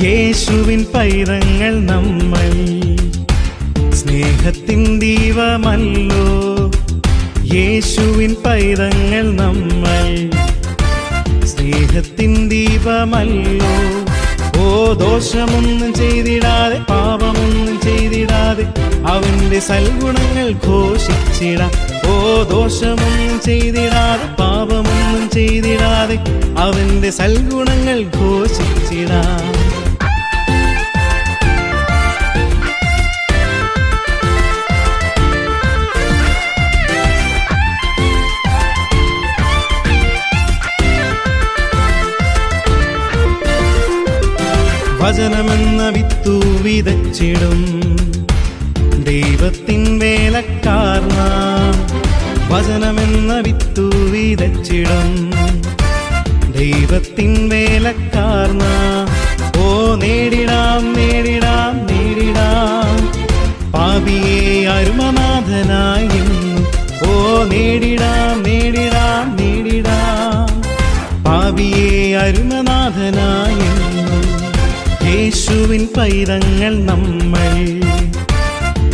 യേശുവിൻ പൈതങ്ങൾ നമ്മൾ, സ്നേഹത്തിൻ ദീപമല്ലോ. യേശുവിൻ പൈതങ്ങൾ നമ്മൾ, സ്നേഹത്തിൻ ദീപമല്ലോ. ഓ ദോഷമൊന്നും ചെയ്തിടാതെ, പാപമൊന്നും ചെയ്തിടാതെ അവന്റെ സൽഗുണങ്ങൾ ഘോഷിച്ചിടാം. ഓ ദോഷമൊന്നും ചെയ്തിടാതെ, പാപമൊന്നും ചെയ്തിടാതെ അവന്റെ സൽഗുണങ്ങൾ ഘോഷിച്ചിടാം. വചനമെന്ന വിത്തു വിതച്ചിടും ദൈവത്തിൻ വേലക്കാർ നാം. വചനമെന്ന വിത്തു വിതച്ചിടും ദൈവത്തിൻ വേലക്കാർ നാം. ഓ നേടിടാം നേടിടാം നേടിടാം പാപിയെ അരുമനാഥനായി. ഓ നേടിടാം നേടിടാം നേടിടാം പാപിയെ അരുമനാഥനായി. യേശുവിൻ പൈതങ്ങൾ നമ്മൾ,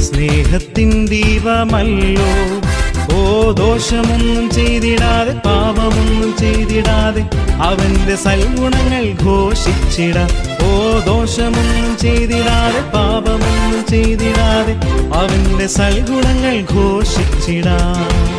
സ്നേഹത്തിൻ ദീപമല്ലോ. ഓ ദോഷമൊന്നും ചെയ്തിടാതെ, പാപമൊന്നും ചെയ്തിടാതെ അവന്റെ സൽഗുണങ്ങൾ ഘോഷിച്ചിടാം. ഓ ദോഷമൊന്നും ചെയ്തിടാതെ, പാപമൊന്നും ചെയ്തിടാതെ അവന്റെ സൽഗുണങ്ങൾ ഘോഷിച്ചിടാം.